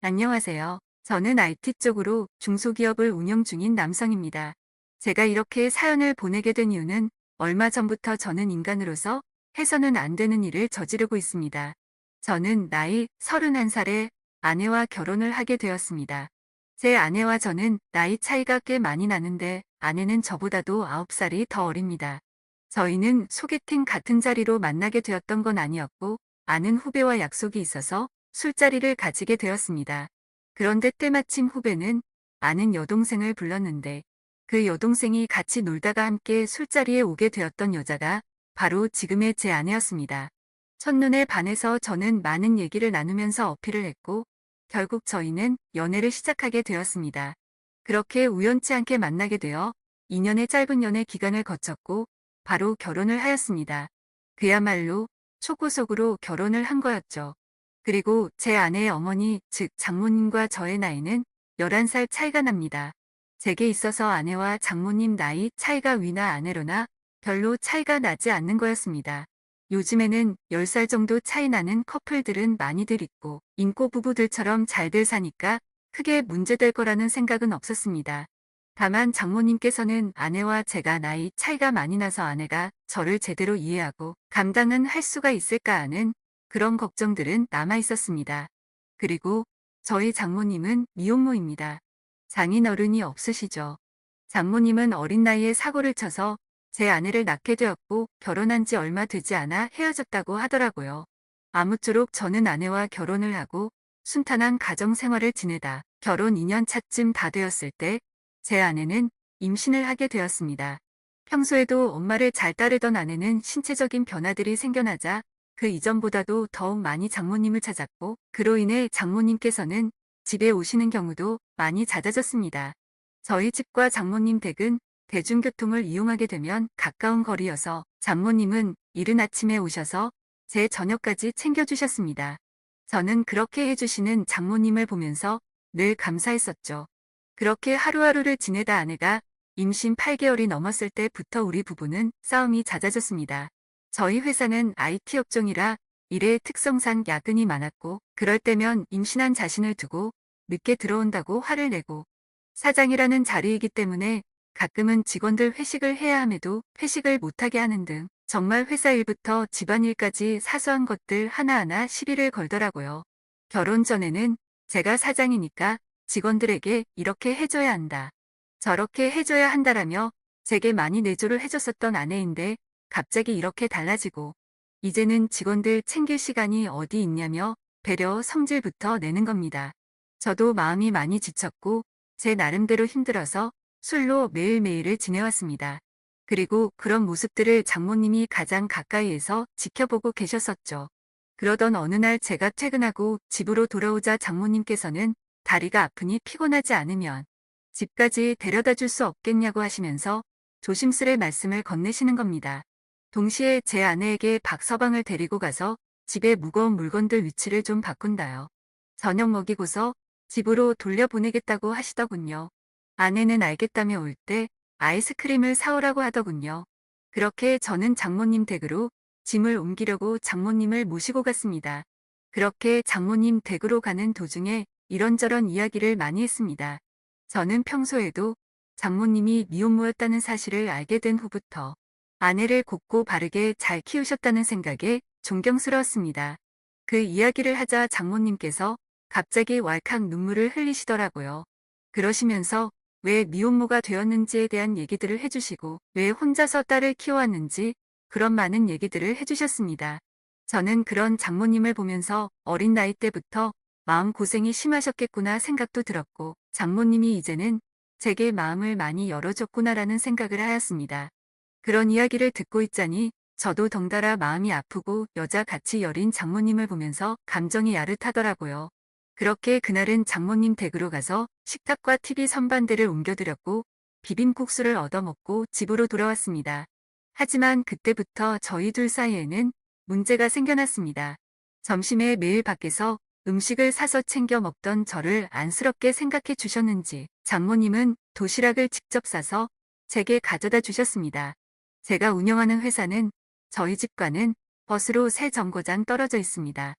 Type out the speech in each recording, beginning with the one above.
안녕하세요. 저는 IT 쪽으로 중소기업을 운영 중인 남성입니다. 제가 이렇게 사연을 보내게 된 이유는 얼마 전부터 저는 인간으로서 해서는 안 되는 일을 저지르고 있습니다. 저는 나이 31살에 아내와 결혼을 하게 되었습니다. 제 아내와 저는 나이 차이가 꽤 많이 나는데 아내는 저보다도 9살이 더 어립니다. 저희는 소개팅 같은 자리로 만나게 되었던 건 아니었고 아는 후배와 약속이 있어서 술자리를 가지게 되었습니다. 그런데 때마침 후배는 아는 여동생을 불렀는데 그 여동생이 같이 놀다가 함께 술자리에 오게 되었던 여자가 바로 지금의 제 아내였습니다. 첫눈에 반해서 저는 많은 얘기를 나누면서 어필을 했고 결국 저희는 연애를 시작하게 되었습니다. 그렇게 우연치 않게 만나게 되어 2년의 짧은 연애 기간을 거쳤고 바로 결혼을 하였습니다. 그야말로 초고속으로 결혼을 한 거였죠. 그리고 제 아내의 어머니, 즉 장모님과 저의 나이는 11살 차이가 납니다. 제게 있어서 아내와 장모님 나이 차이가 위나 아래로나 별로 차이가 나지 않는 거였습니다. 요즘에는 10살 정도 차이 나는 커플들은 많이들 있고 인고 부부들처럼 잘들 사니까 크게 문제될 거라는 생각은 없었습니다. 다만 장모님께서는 아내와 제가 나이 차이가 많이 나서 아내가 저를 제대로 이해하고 감당은 할 수가 있을까 하는 그런 걱정들은 남아 있었습니다. 그리고 저희 장모님은 미혼모입니다. 장인어른이 없으시죠. 장모님은 어린 나이에 사고를 쳐서 제 아내를 낳게 되었고 결혼한 지 얼마 되지 않아 헤어졌다고 하더라고요. 아무쪼록 저는 아내와 결혼을 하고 순탄한 가정 생활을 지내다 결혼 2년 차쯤 다 되었을 때 제 아내는 임신을 하게 되었습니다. 평소에도 엄마를 잘 따르던 아내는 신체적인 변화들이 생겨나자 그 이전보다도 더욱 많이 장모님을 찾았고 그로 인해 장모님께서는 집에 오시는 경우도 많이 잦아졌습니다. 저희 집과 장모님 댁은 대중교통을 이용하게 되면 가까운 거리여서 장모님은 이른 아침에 오셔서 제 저녁까지 챙겨주셨습니다. 저는 그렇게 해주시는 장모님을 보면서 늘 감사했었죠. 그렇게 하루하루를 지내다 아내가 임신 8개월이 넘었을 때부터 우리 부부는 싸움이 잦아졌습니다. 저희 회사는 IT 업종이라 일의 특성상 야근이 많았고 그럴 때면 임신한 자신을 두고 늦게 들어온다고 화를 내고 사장이라는 자리이기 때문에 가끔은 직원들 회식을 해야 함에도 회식을 못하게 하는 등 정말 회사 일부터 집안일까지 사소한 것들 하나하나 시비를 걸더라고요. 결혼 전에는 제가 사장이니까 직원들에게 이렇게 해줘야 한다. 저렇게 해줘야 한다라며 제게 많이 내조를 해줬었던 아내인데 갑자기 이렇게 달라지고 이제는 직원들 챙길 시간이 어디 있냐며 배려 성질부터 내는 겁니다. 저도 마음이 많이 지쳤고 제 나름대로 힘들어서 술로 매일매일을 지내왔습니다. 그리고 그런 모습들을 장모님이 가장 가까이에서 지켜보고 계셨었죠. 그러던 어느 날 제가 퇴근하고 집으로 돌아오자 장모님께서는 다리가 아프니 피곤하지 않으면 집까지 데려다 줄 수 없겠냐고 하시면서 조심스레 말씀을 건네시는 겁니다. 동시에 제 아내에게 박서방을 데리고 가서 집에 무거운 물건들 위치를 좀 바꾼다요. 저녁 먹이고서 집으로 돌려보내겠다고 하시더군요. 아내는 알겠다며 올 때 아이스크림을 사오라고 하더군요. 그렇게 저는 장모님 댁으로 짐을 옮기려고 장모님을 모시고 갔습니다. 그렇게 장모님 댁으로 가는 도중에 이런저런 이야기를 많이 했습니다. 저는 평소에도 장모님이 미혼모였다는 사실을 알게 된 후부터 아내를 곱고 바르게 잘 키우셨다는 생각에 존경스러웠습니다. 그 이야기를 하자 장모님께서 갑자기 왈칵 눈물을 흘리시더라고요. 그러시면서 왜 미혼모가 되었는지에 대한 얘기들을 해주시고 왜 혼자서 딸을 키워왔는지 그런 많은 얘기들을 해주셨습니다. 저는 그런 장모님을 보면서 어린 나이 때부터 마음고생이 심하셨겠구나 생각도 들었고 장모님이 이제는 제게 마음을 많이 열어줬구나라는 생각을 하였습니다. 그런 이야기를 듣고 있자니 저도 덩달아 마음이 아프고 여자같이 여린 장모님을 보면서 감정이 야릇하더라고요. 그렇게 그날은 장모님 댁으로 가서 식탁과 TV 선반대를 옮겨드렸고 비빔국수를 얻어먹고 집으로 돌아왔습니다. 하지만 그때부터 저희 둘 사이에는 문제가 생겨났습니다. 점심에 매일 밖에서 음식을 사서 챙겨 먹던 저를 안쓰럽게 생각해 주셨는지 장모님은 도시락을 직접 싸서 제게 가져다 주셨습니다. 제가 운영하는 회사는 저희 집과는 버스로 3 정거장 떨어져 있습니다.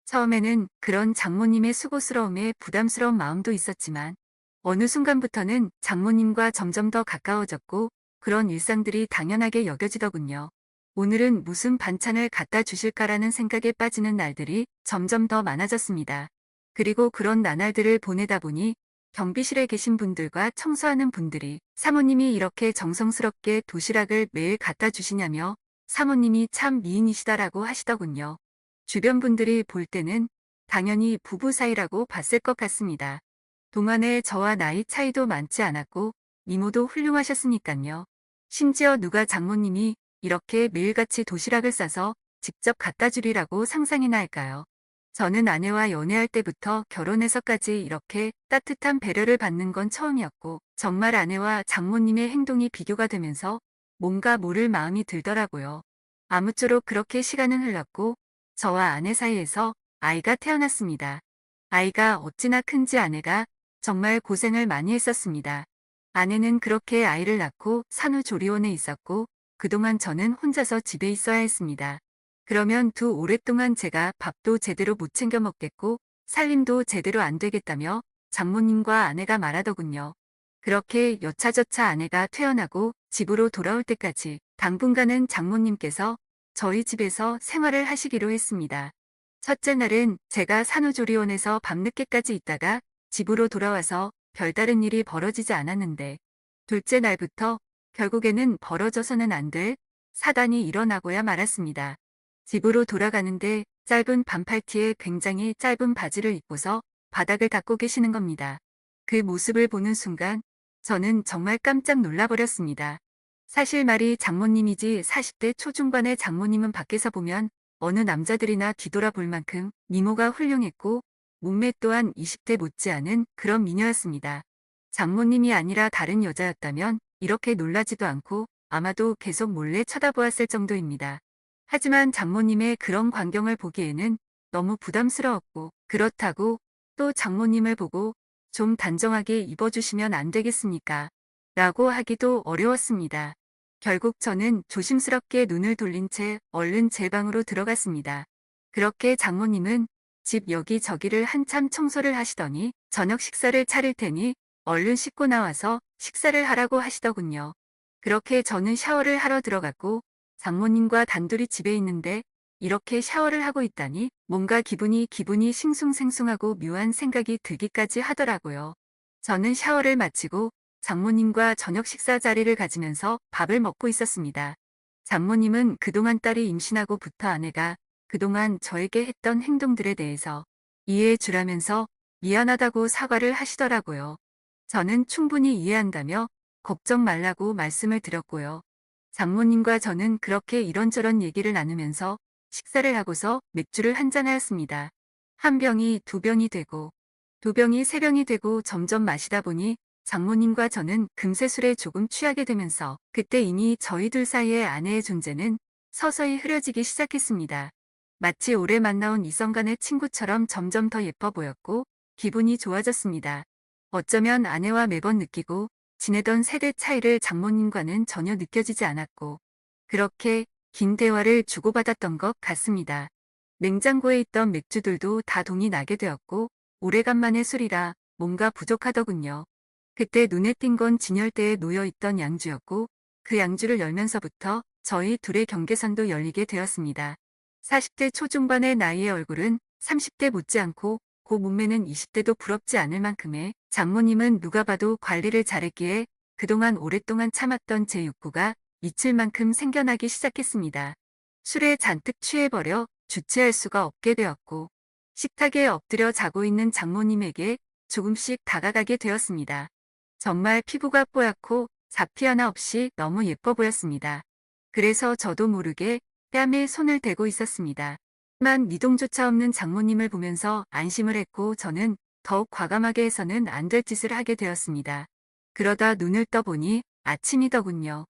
처음에는 그런 장모님의 수고스러움에 부담스러운 마음도 있었지만 어느 순간부터는 장모님과 점점 더 가까워졌고 그런 일상들이 당연하게 여겨지더군요. 오늘은 무슨 반찬을 갖다 주실까라는 생각에 빠지는 날들이 점점 더 많아졌습니다. 그리고 그런 나날들을 보내다 보니 경비실에 계신 분들과 청소하는 분들이 사모님이 이렇게 정성스럽게 도시락을 매일 갖다 주시냐며 사모님이 참 미인이시다라고 하시더군요. 주변 분들이 볼 때는 당연히 부부 사이라고 봤을 것 같습니다. 동안에 저와 나이 차이도 많지 않았고 미모도 훌륭하셨으니깐요. 심지어 누가 장모님이 이렇게 매일같이 도시락을 싸서 직접 갖다 주리라고 상상이나 할까요? 저는 아내와 연애할 때부터 결혼해서까지 이렇게 따뜻한 배려를 받는 건 처음이었고 정말 아내와 장모님의 행동이 비교가 되면서 뭔가 모를 마음이 들더라고요. 아무쪼록 그렇게 시간은 흘렀고 저와 아내 사이에서 아이가 태어났습니다. 아이가 어찌나 큰지 아내가 정말 고생을 많이 했었습니다. 아내는 그렇게 아이를 낳고 산후조리원에 있었고 그동안 저는 혼자서 집에 있어야 했습니다. 그러면 오랫동안 제가 밥도 제대로 못 챙겨 먹겠고 살림도 제대로 안 되겠다며 장모님과 아내가 말하더군요. 그렇게 여차저차 아내가 퇴원하고 집으로 돌아올 때까지 당분간은 장모님께서 저희 집에서 생활을 하시기로 했습니다. 첫째 날은 제가 산후조리원에서 밤늦게까지 있다가 집으로 돌아와서 별다른 일이 벌어지지 않았는데 둘째 날부터 결국에는 벌어져서는 안 될 사단이 일어나고야 말았습니다. 집으로 돌아가는데 짧은 반팔티에 굉장히 짧은 바지를 입고서 바닥을 닦고 계시는 겁니다. 그 모습을 보는 순간 저는 정말 깜짝 놀라버렸습니다. 사실 말이 장모님이지 40대 초중반의 장모님은 밖에서 보면 어느 남자들이나 뒤돌아볼 만큼 미모가 훌륭했고 몸매 또한 20대 못지않은 그런 미녀였습니다. 장모님이 아니라 다른 여자였다면 이렇게 놀라지도 않고 아마도 계속 몰래 쳐다보았을 정도입니다. 하지만 장모님의 그런 광경을 보기에는 너무 부담스러웠고 그렇다고 또 장모님을 보고 좀 단정하게 입어주시면 안 되겠습니까? 라고 하기도 어려웠습니다. 결국 저는 조심스럽게 눈을 돌린 채 얼른 제 방으로 들어갔습니다. 그렇게 장모님은 집 여기저기를 한참 청소를 하시더니 저녁 식사를 차릴 테니 얼른 씻고 나와서 식사를 하라고 하시더군요. 그렇게 저는 샤워를 하러 들어갔고 장모님과 단둘이 집에 있는데 이렇게 샤워를 하고 있다니 뭔가 기분이 싱숭생숭하고 묘한 생각이 들기까지 하더라고요. 저는 샤워를 마치고 장모님과 저녁 식사 자리를 가지면서 밥을 먹고 있었습니다. 장모님은 그동안 딸이 임신하고부터 아내가 그동안 저에게 했던 행동들에 대해서 이해해 주라면서 미안하다고 사과를 하시더라고요. 저는 충분히 이해한다며 걱정 말라고 말씀을 드렸고요. 장모님과 저는 그렇게 이런저런 얘기를 나누면서 식사를 하고서 맥주를 한잔하였습니다. 한 병이 두 병이 되고 두 병이 세 병이 되고 점점 마시다 보니 장모님과 저는 금세 술에 조금 취하게 되면서 그때 이미 저희 둘 사이의 아내의 존재는 서서히 흐려지기 시작했습니다. 마치 오래 만나온 이성 간의 친구처럼 점점 더 예뻐 보였고 기분이 좋아졌습니다. 어쩌면 아내와 매번 느끼고 지내던 세대 차이를 장모님과는 전혀 느껴지지 않았고 그렇게 긴 대화를 주고받았던 것 같습니다. 냉장고에 있던 맥주들도 다 동이 나게 되었고 오래간만에 술이라 뭔가 부족하더군요. 그때 눈에 띈 건 진열대에 놓여있던 양주였고 그 양주를 열면서부터 저희 둘의 경계선도 열리게 되었습니다. 40대 초중반의 나이의 얼굴은 30대 못지않고 그 몸매는 20대도 부럽지 않을 만큼의 장모님은 누가 봐도 관리를 잘했기에 그동안 오랫동안 참았던 제 욕구가 미칠 만큼 생겨나기 시작했습니다. 술에 잔뜩 취해버려 주체할 수가 없게 되었고 식탁에 엎드려 자고 있는 장모님에게 조금씩 다가가게 되었습니다. 정말 피부가 뽀얗고 잡티 하나 없이 너무 예뻐 보였습니다. 그래서 저도 모르게 뺨에 손을 대고 있었습니다. 하지만 미동조차 없는 장모님을 보면서 안심을 했고 저는 더욱 과감하게 해서는 안 될 짓을 하게 되었습니다. 그러다 눈을 떠보니 아침이더군요.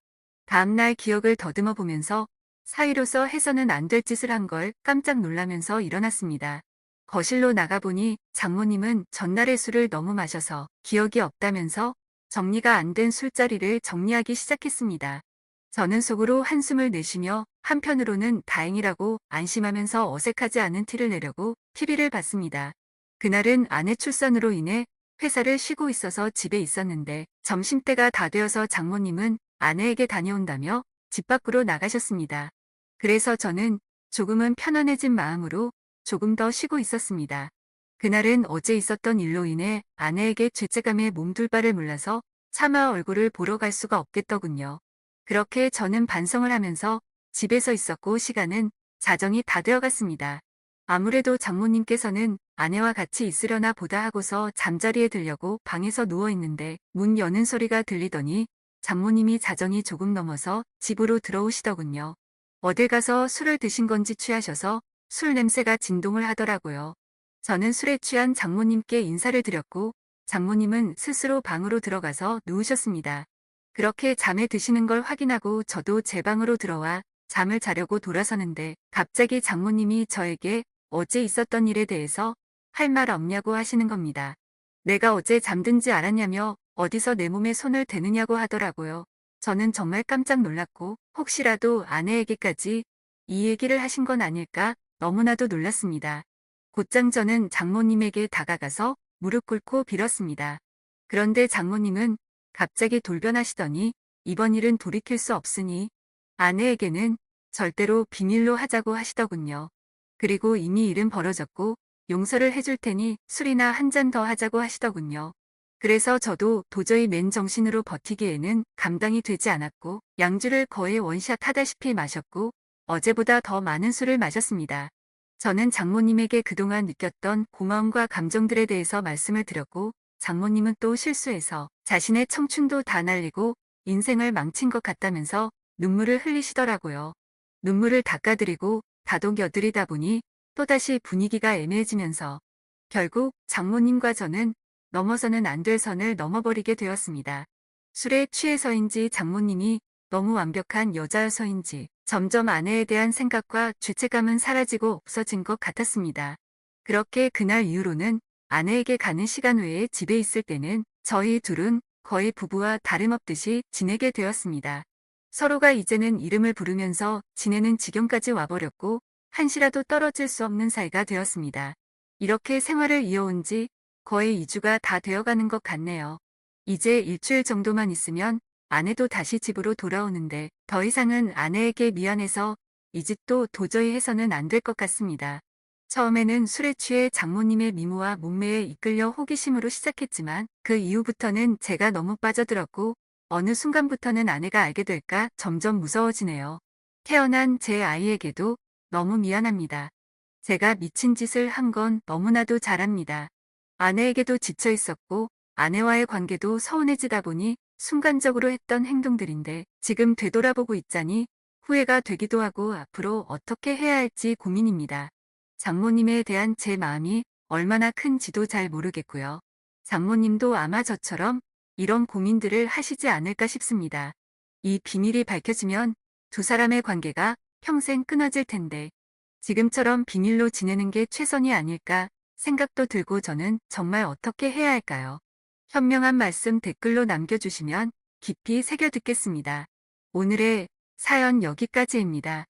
다음날 기억을 더듬어 보면서 사위로서 해서는 안 될 짓을 한 걸 깜짝 놀라면서 일어났습니다. 거실로 나가보니 장모님은 전날의 술을 너무 마셔서 기억이 없다면서 정리가 안 된 술자리를 정리하기 시작했습니다. 저는 속으로 한숨을 내쉬며 한편으로는 다행이라고 안심하면서 어색하지 않은 티를 내려고 TV를 봤습니다. 그날은 아내 출산으로 인해 회사를 쉬고 있어서 집에 있었는데 점심때가 다 되어서 장모님은 아내에게 다녀온다며 집 밖으로 나가셨습니다. 그래서 저는 조금은 편안해진 마음으로 조금 더 쉬고 있었습니다. 그날은 어제 있었던 일로 인해 아내에게 죄책감에 몸둘 바를 몰라서 차마 얼굴을 보러 갈 수가 없겠더군요. 그렇게 저는 반성을 하면서 집에서 있었고 시간은 자정이 다 되어갔습니다. 아무래도 장모님께서는 아내와 같이 있으려나 보다 하고서 잠자리에 들려고 방에서 누워있는데 문 여는 소리가 들리더니 장모님이 자정이 조금 넘어서 집으로 들어오시더군요. 어딜 가서 술을 드신 건지 취하셔서 술 냄새가 진동을 하더라고요. 저는 술에 취한 장모님께 인사를 드렸고 장모님은 스스로 방으로 들어가서 누우셨습니다. 그렇게 잠에 드시는 걸 확인하고 저도 제 방으로 들어와 잠을 자려고 돌아서는데 갑자기 장모님이 저에게 어제 있었던 일에 대해서 할 말 없냐고 하시는 겁니다. 내가 어제 잠든지 알았냐며 어디서 내 몸에 손을 대느냐고 하더라고요. 저는 정말 깜짝 놀랐고 혹시라도 아내에게까지 이 얘기를 하신 건 아닐까 너무나도 놀랐습니다. 곧장 저는 장모님에게 다가가서 무릎 꿇고 빌었습니다. 그런데 장모님은 갑자기 돌변하시더니 이번 일은 돌이킬 수 없으니 아내에게는 절대로 비밀로 하자고 하시더군요. 그리고 이미 일은 벌어졌고 용서를 해줄 테니 술이나 한 잔 더 하자고 하시더군요. 그래서 저도 도저히 맨정신으로 버티기에는 감당이 되지 않았고 양주를 거의 원샷 하다시피 마셨고 어제보다 더 많은 술을 마셨습니다. 저는 장모님에게 그동안 느꼈던 고마움과 감정들에 대해서 말씀을 드렸고 장모님은 또 실수해서 자신의 청춘도 다 날리고 인생을 망친 것 같다면서 눈물을 흘리시더라고요. 눈물을 닦아드리고 다독여드리다 보니 또다시 분위기가 애매해지면서 결국 장모님과 저는 넘어서는 안 될 선을 넘어버리게 되었습니다. 술에 취해서인지 장모님이 너무 완벽한 여자여서인지 점점 아내에 대한 생각과 죄책감은 사라지고 없어진 것 같았습니다. 그렇게 그날 이후로는 아내에게 가는 시간 외에 집에 있을 때는 저희 둘은 거의 부부와 다름없듯이 지내게 되었습니다. 서로가 이제는 이름을 부르면서 지내는 지경까지 와버렸고 한시라도 떨어질 수 없는 사이가 되었습니다. 이렇게 생활을 이어온 지 거의 2주가 다 되어가는 것 같네요. 이제 일주일 정도만 있으면 아내도 다시 집으로 돌아오는데 더 이상은 아내에게 미안해서 이 집도 도저히 해서는 안 될 것 같습니다. 처음에는 술에 취해 장모님의 미모와 몸매에 이끌려 호기심으로 시작했지만 그 이후부터는 제가 너무 빠져들었고 어느 순간부터는 아내가 알게 될까 점점 무서워지네요. 태어난 제 아이에게도 너무 미안합니다. 제가 미친 짓을 한 건 너무나도 잘 압니다. 아내에게도 지쳐 있었고 아내와의 관계도 서운해지다 보니 순간적으로 했던 행동들인데 지금 되돌아보고 있자니 후회가 되기도 하고 앞으로 어떻게 해야 할지 고민입니다. 장모님에 대한 제 마음이 얼마나 큰지도 잘 모르겠고요. 장모님도 아마 저처럼 이런 고민들을 하시지 않을까 싶습니다. 이 비밀이 밝혀지면 두 사람의 관계가 평생 끊어질 텐데 지금처럼 비밀로 지내는 게 최선이 아닐까 생각도 들고 저는 정말 어떻게 해야 할까요? 현명한 말씀 댓글로 남겨주시면 깊이 새겨 듣겠습니다. 오늘의 사연 여기까지입니다.